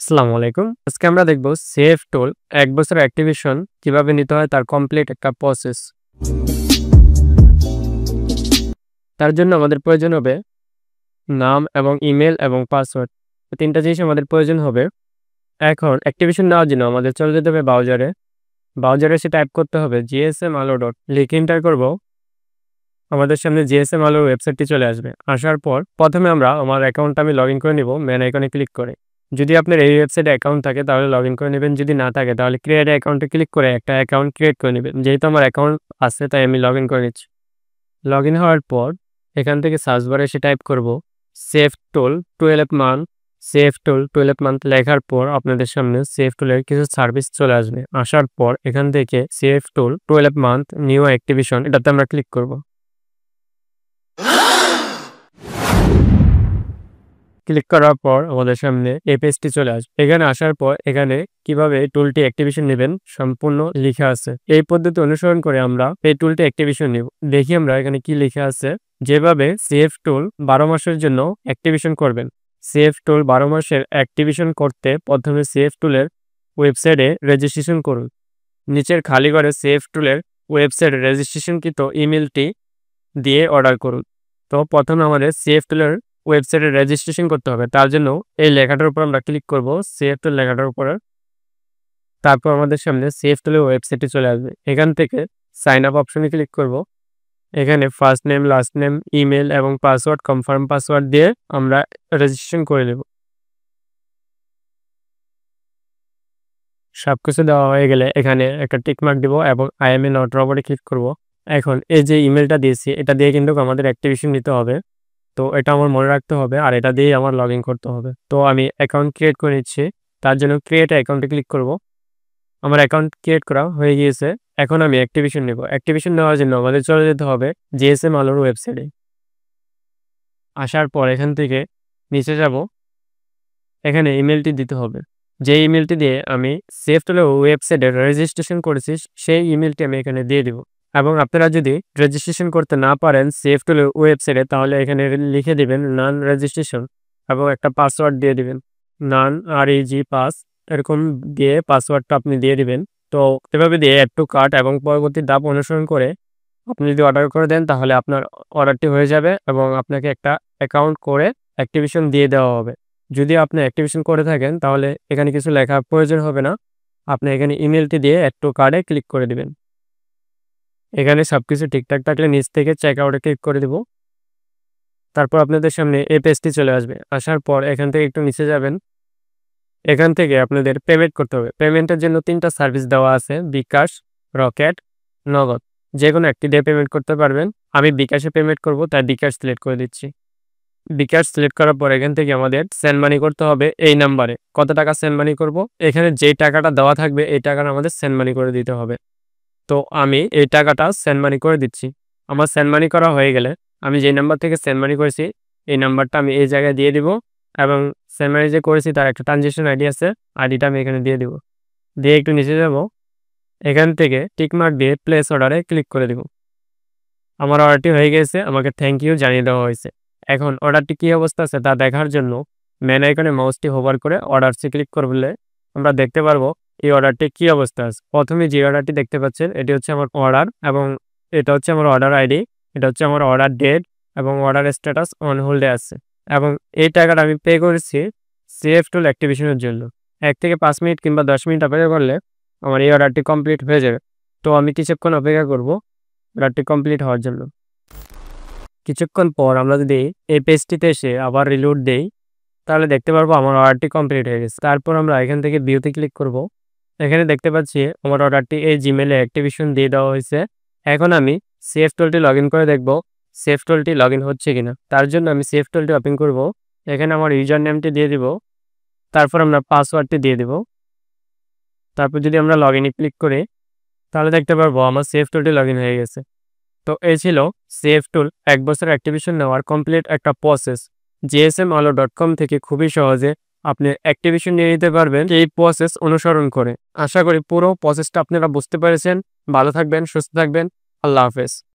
আসসালামু আলাইকুম। আজকে আমরা দেখব সেভ টুল ১ বছরের অ্যাক্টিভেশন কিভাবে নিতে হয় তার কমপ্লিট একটা প্রসেস। তার জন্য আমাদের প্রয়োজন হবে নাম এবং ইমেল এবং পাসওয়ার্ড। ৩টা জিনিস আমাদের প্রয়োজন হবে। এখন অ্যাক্টিভেশন নেওয়ার জন্য আমাদের চলে যেতে হবে ব্রাউজারে। ব্রাউজারে এসে টাইপ করতে হবে gsmalo লিখে এন্টার করব। আমাদের সামনে GSM Allo ওয়েবসাইটটি চলে আসবে। আসার পর প্রথমে আমার অ্যাকাউন্টটা আমি লগইন করে নিব মেন আইকনে ক্লিক করে। যদি আপনার এই ওয়েবসাইটে অ্যাকাউন্ট থাকে তাহলে লগইন করে নেবেন। যদি না থাকে তাহলে ক্রিয়েট অ্যাকাউন্টে ক্লিক করে একটা অ্যাকাউন্ট ক্রিয়েট করে নেবেন। যেহেতু আমার অ্যাকাউন্ট আছে তাই আমি লগইন করে নিচ্ছি। লগইন হওয়ার পর এখান থেকে সার্চ বারে এসে টাইপ করব সেভ টুল 12 মান্থ। সেভ টুল 12 মান্থ লেখার পর আপনাদের সামনে সেভ টুলের কিছু সার্ভিস চলে আসবে। আসার পর এখান থেকে সেভ টুল 12 মান্থ নিউ অ্যাক্টিভেশন এটাতে আমরা ক্লিক করব। ক্লিক করার পর আমাদের সামনে এই পেজটি চলে আসবে। এখানে আসার পর এখানে কিভাবে টুলটি অ্যাক্টিভেশন নেবেন সম্পূর্ণ লেখা আছে। এই পদ্ধতি অনুসরণ করে আমরা এই টুলটি অ্যাক্টিভেশন নেব। দেখি আমরা এখানে কি লেখা আছে। যেভাবে সেভ টুল 12 মাসের জন্য অ্যাক্টিভেশন করবেন। সেভ টুল 12 মাসের অ্যাক্টিভেশন করতে প্রথমে সেভ টুলের ওয়েবসাইটে রেজিস্ট্রেশন করুন। নিচের খালি ঘরে সেভ টুলের ওয়েবসাইটে রেজিস্ট্রেশনকৃত ইমেলটি দিয়ে অর্ডার করুন। তো প্রথমে আমাদের সেভ টুলের ওয়েবসাইটে রেজিস্ট্রেশন করতে হবে। তার জন্য এই লেখাটার উপর আমরা ক্লিক করব, সেভ টুল লেখাটার উপরে। তারপর আমাদের সামনে সেভ টুলের ওয়েবসাইটে চলে আসবে। এখান থেকে সাইন আপ অপশনে ক্লিক করব। এখানে first name, last name, email এবং পাসওয়ার্ড, কনফার্ম পাসওয়ার্ড দিয়ে আমরা রেজিস্ট্রেশন করে নেব। সবকিছু দেওয়া হয়ে গেলে এখানে একটা টিক মার্ক দিব এবং আই এম এ নট রবটে ক্লিক করব। এখন এই যে ইমেলটা দিয়েছি এটা দিয়ে কিন্তু আমাদের অ্যাক্টিভেশন নিতে হবে। তো এটা আমার মনে রাখতে হবে আর এটা দিয়েই আমার লগইন করতে হবে। তো আমি অ্যাকাউন্ট ক্রিয়েট করে নিচ্ছি। তার জন্য ক্রিয়েট অ্যাকাউন্টে ক্লিক করব। আমার অ্যাকাউন্ট ক্রিয়েট করা হয়ে গিয়েছে। এখন আমি অ্যাক্টিভেশন নেব। অ্যাক্টিভেশন নেওয়ার জন্য আমাদের চলে যেতে হবে GSM Allo ওয়েবসাইটে। আসার পর এখান থেকে নিচে যাব। এখানে ইমেলটি দিতে হবে। যে ইমেলটি দিয়ে আমি সেভ টুলের ওয়েবসাইটে রেজিস্ট্রেশন করেছি সেই ইমেলটি আমি এখানে দিয়ে দিব। এবং আপনারা যদি রেজিস্ট্রেশন করতে না পারেন সেভ টুলের ওয়েবসাইটে তাহলে এখানে লিখে দিবেন নান রেজিস্ট্রেশন এবং একটা পাসওয়ার্ড দিয়ে দিবেন। নান REG পাস এরকম দিয়ে পাসওয়ার্ডটা আপনি দিয়ে দিবেন। তো এভাবে দিয়ে অ্যাড টু কার্ট এবং পরবর্তী ধাপ অনুসরণ করে আপনি যদি অর্ডার করে দেন তাহলে আপনার অর্ডারটি হয়ে যাবে এবং আপনাকে একটা অ্যাকাউন্ট করে অ্যাক্টিভেশন দিয়ে দেওয়া হবে। যদি আপনি অ্যাক্টিভেশন করে থাকেন তাহলে এখানে কিছু লেখার প্রয়োজন হবে না। আপনি এখানে ইমেলটি দিয়ে অ্যাড টু কার্টে ক্লিক করে দিবেন। এখানে সবকিছু ঠিকঠাক থাকলে নিচ থেকে চেক আউটে ক্লিক করে দিব। তারপর আপনাদের সামনে এই পেজটি চলে আসবে। আসার পর এখান থেকে একটু নিচে যাবেন। এখান থেকে আপনাদের পেমেন্ট করতে হবে। পেমেন্টের জন্য 3টা সার্ভিস দেওয়া আছে, বিকাশ, রকেট, নগদ। যেকোনো একটি দিয়ে পেমেন্ট করতে পারবেন। আমি বিকাশে পেমেন্ট করব তাই বিকাশ সিলেক্ট করে দিচ্ছি। বিকাশ সিলেক্ট করার পর এখান থেকে আমাদের সেন্ড মানি করতে হবে এই নাম্বারে। কত টাকা সেন্ড মানি করব? এখানে যে টাকাটা দেওয়া থাকবে এই টাকাটা আমাদের সেন্ড মানি করে দিতে হবে। তো আমি এই টাকাটা সেন্ড মানি করে দিচ্ছি। আমার সেন্ড মানি করা হয়ে গেলে আমি যে নাম্বার থেকে সেন্ড মানি করেছি এই নাম্বারটা আমি এই জায়গায় দিয়ে দিব এবং সেন্ড মানি যে করেছি তার একটা ট্রানজ্যাকশন আইডি আছে, আইডিটা আমি এখানে দিয়ে দিব। দিয়ে একটু নিচে যাব। এখান থেকে টিকমার্ক দিয়ে প্লেস অর্ডারে ক্লিক করে দিব। আমার অর্ডারটি হয়ে গেছে, আমাকে থ্যাংক ইউ জানিয়ে দেওয়া হয়েছে। এখন অর্ডারটি কী অবস্থা আছে তা দেখার জন্য মেন আইকনে মাউসটি হোভার করে অর্ডারসে ক্লিক করলে আমরা দেখতে পারবো এই অর্ডারটি কী অবস্থা আছে। প্রথমে যে অর্ডারটি দেখতে পাচ্ছেন এটি হচ্ছে আমার অর্ডার এবং এটা হচ্ছে আমার অর্ডার আইডি, এটা হচ্ছে আমার অর্ডার ডেট এবং অর্ডার স্ট্যাটাস অন হোল্ডে আছে। এবং এই টাকাটা আমি পে করেছি সেভ টুল অ্যাক্টিভেশনের জন্য। 1 থেকে 5 মিনিট কিংবা 10 মিনিট অপেক্ষা করলে আমার এই অর্ডারটি কমপ্লিট হয়ে যাবে। তো আমি কিছুক্ষণ অপেক্ষা করব অর্ডারটি কমপ্লিট হওয়ার জন্য। কিছুক্ষণ পর আমরা যদি এই পেজটিতে এসে আবার রিলোড দেই তাহলে দেখতে পারবো আমার অর্ডারটি কমপ্লিট হয়ে গেছে। তারপর আমরা এখান থেকে ভিউতে ক্লিক করব। এখানে দেখতে পাচ্ছি আমার অর্ডারটি এই জিমেলে অ্যাক্টিভেশন দিয়ে দেওয়া হয়েছে। এখন আমি সেভ টুলটি লগ ইন করে দেখব সেভ টুলটি লগ ইন হচ্ছে কিনা। তার জন্য আমি সেভ টুলটি ওপেন করব। এখানে আমার ইউজার নেমটি দিয়ে দিব, তারপর আমরা পাসওয়ার্ডটি দিয়ে দিব। তারপর যদি আমরা লগ ইনে ক্লিক করি তাহলে দেখতে পারবো আমার সেভ টুলটি লগ ইন হয়ে গেছে। তো এই ছিল সেভ টুল 1 বছর অ্যাক্টিভেশন নেওয়ার কমপ্লিট একটা প্রসেস। gsmallo.com থেকে খুবই সহজে আপনি অ্যাক্টিভেশন নিয়ে নিতে পারবেন এই প্রসেস অনুসরণ করে। আশা করি পুরো প্রসেসটা আপনারা বুঝতে পেরেছেন। ভালো থাকবেন, সুস্থ থাকবেন। আল্লাহ হাফেজ।